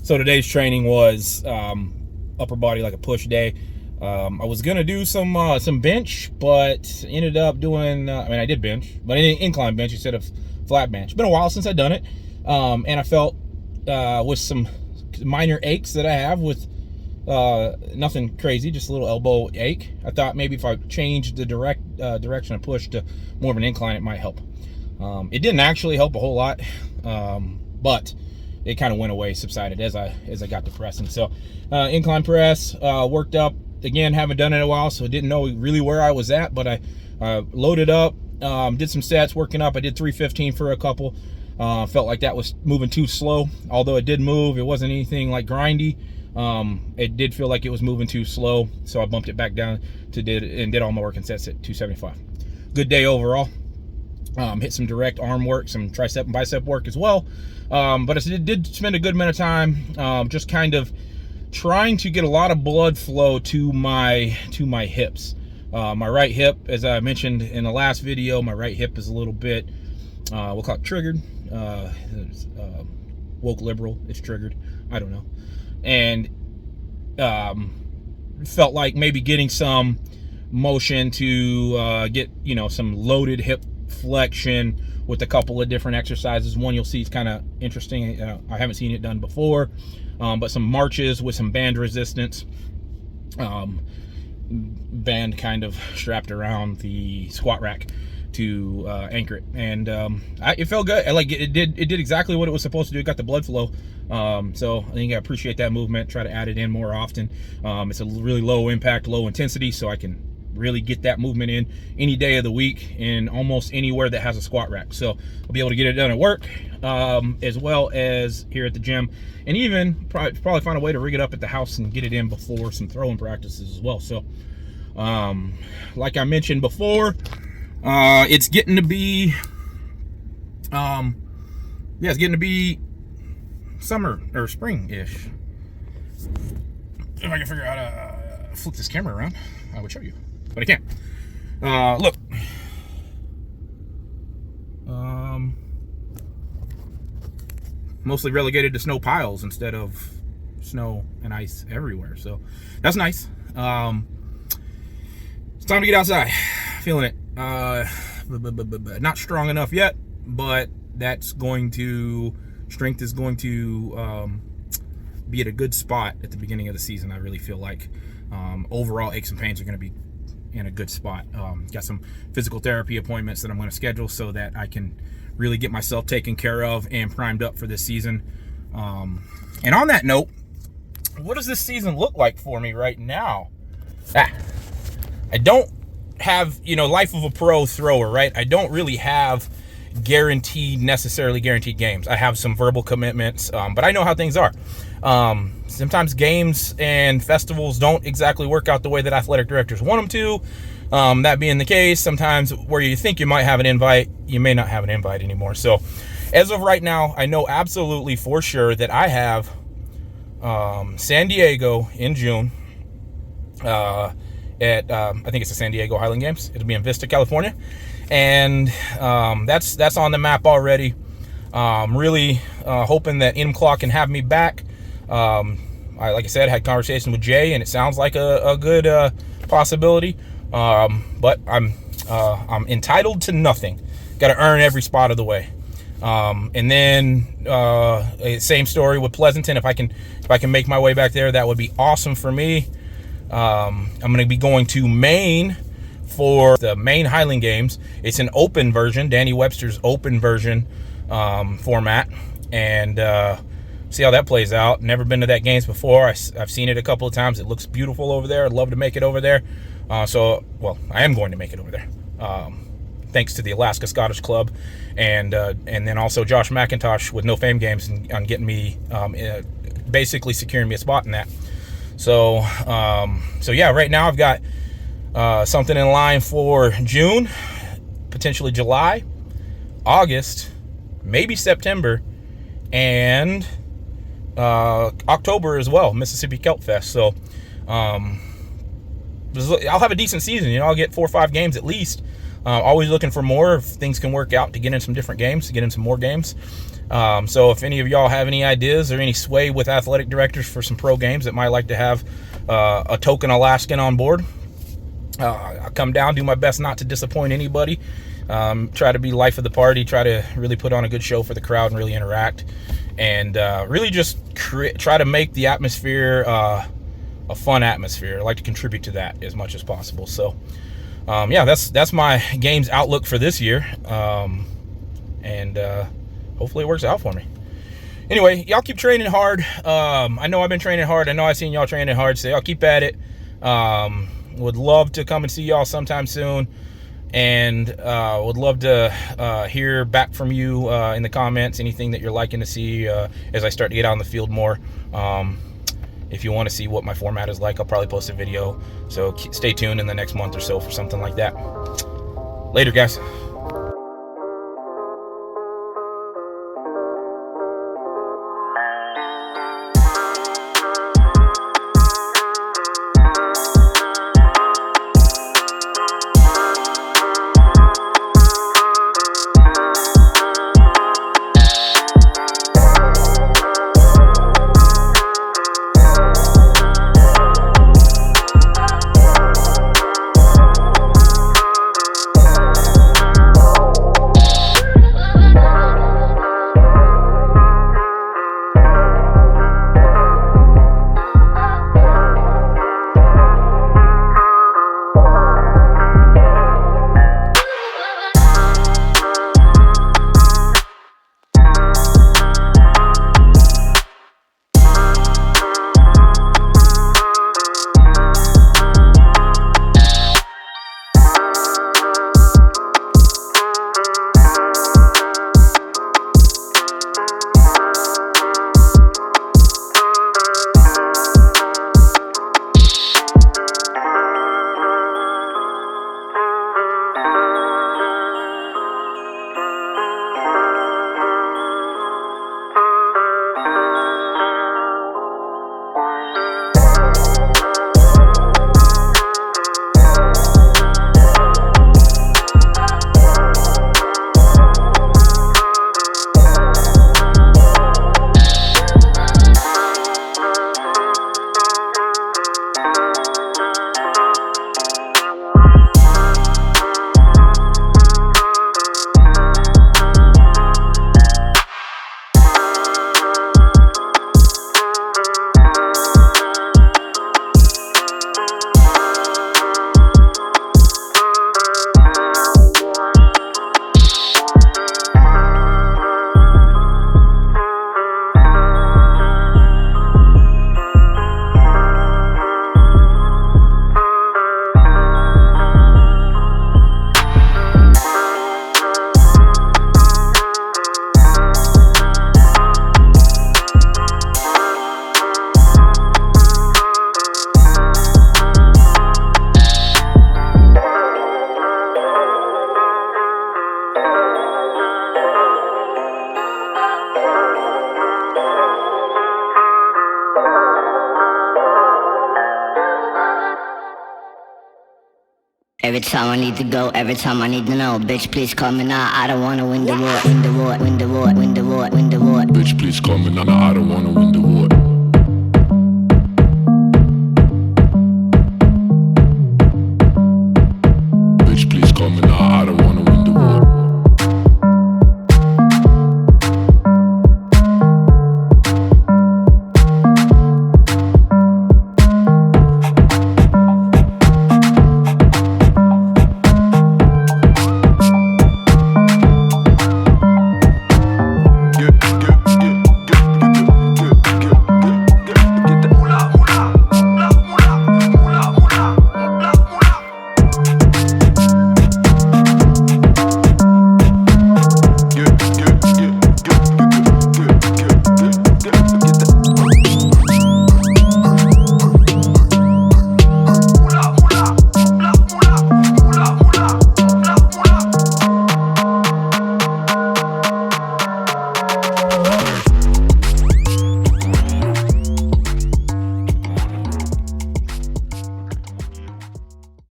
So today's training was upper body like a push day. I was gonna do some bench, but ended up doing. I did bench, but incline bench instead of flat bench. It's been a while since I've done it, and I felt with some minor aches that I have with nothing crazy, just a little elbow ache. I thought maybe if I changed the direction of push to more of an incline, it might help. It didn't actually help a whole lot, but it kind of went away, subsided as I got to pressing. So incline press, worked up again. Haven't done it in a while, so I didn't know really where I was at, but I loaded up, did some sets, working up. I did 315 for a couple. Felt like that was moving too slow, although it did move. It wasn't anything like grindy. It did feel like it was moving too slow, so I bumped it back down to did all my working sets at 275. Good day overall. Hit some direct arm work, some tricep and bicep work as well. But I did spend a good amount of time just kind of trying to get a lot of blood flow to my hips. My right hip, as I mentioned in the last video, my right hip is a little bit, we'll call it triggered. Woke liberal, it's triggered. I don't know. And felt like maybe getting some motion to get, some loaded hip flexion with a couple of different exercises. One you'll see is kind of interesting. I haven't seen it done before, but some marches with some band resistance, band kind of strapped around the squat rack to anchor it, and it felt good. It did exactly what it was supposed to do. It got the blood flow, so I think I appreciate that movement. Try to add it in more often. It's a really low impact, low intensity, so I can really get that movement in any day of the week in almost anywhere that has a squat rack. So I'll be able to get it done at work, as well as here at the gym, and even probably find a way to rig it up at the house and get it in before some throwing practices as well. So like I mentioned before, it's getting to be it's getting to be summer or spring-ish. If I can figure out how to flip this camera around, I would show you, but I can't. Look, mostly relegated to snow piles instead of snow and ice everywhere, so that's nice. It's time to get outside. Feeling it. Not strong enough yet, but strength is going to be at a good spot at the beginning of the season. I really feel like overall aches and pains are going to be in a good spot. Got some physical therapy appointments that I'm going to schedule so that I can really get myself taken care of and primed up for this season. And on that note, what does this season look like for me right now? I don't have, life of a pro thrower, right? I don't really have necessarily guaranteed games. I have some verbal commitments, but I know how things are. Sometimes games and festivals don't exactly work out the way that athletic directors want them to. That being the case, sometimes where you think you might have an invite, you may not have an invite anymore. So as of right now, I know absolutely for sure that I have San Diego in June, at I think it's the San Diego Highland Games. It'll be in Vista, California, and that's on the map already. Really hoping that IMCLA can have me back. Like I said, had conversation with Jay, and it sounds like a good possibility. But I'm entitled to nothing. Got to earn every spot of the way. And then same story with Pleasanton. If I can make my way back there, that would be awesome for me. I'm going to be going to Maine for the Maine Highland Games. It's an open version, Danny Webster's open version format, and see how that plays out. Never been to that games before. I've seen it a couple of times. It looks beautiful over there. I'd love to make it over there. I am going to make it over there. Thanks to the Alaska Scottish Club, and then also Josh McIntosh with No Fame Games on getting me basically securing me a spot in that. So yeah, right now I've got something in line for June, potentially July, August, maybe September, and October as well, Mississippi Kelp Fest. So I'll have a decent season. I'll get 4 or 5 games at least. Always looking for more if things can work out to get in some different games, to get in some more games. So if any of y'all have any ideas or any sway with athletic directors for some pro games that might like to have a token Alaskan on board, I'll come down, do my best not to disappoint anybody. Try to be life of the party, try to really put on a good show for the crowd and really interact, and really just try to make the atmosphere a fun atmosphere. I like to contribute to that as much as possible. So yeah, that's my games outlook for this year, and hopefully it works out for me. Anyway, y'all keep training hard. I know I've been training hard. I know I've seen y'all training hard, so y'all keep at it. Would love to come and see y'all sometime soon, and would love to hear back from you in the comments, anything that you're liking to see as I start to get out in the field more. If you want to see what my format is like, I'll probably post a video, so stay tuned in the next month or so for something like that. Later, guys. Every time I need to go, every time I need to know. Bitch, please call me now. I don't wanna win the war, win the war, win the war, win the war, win the war. Bitch, please call me now. I don't wanna win the war.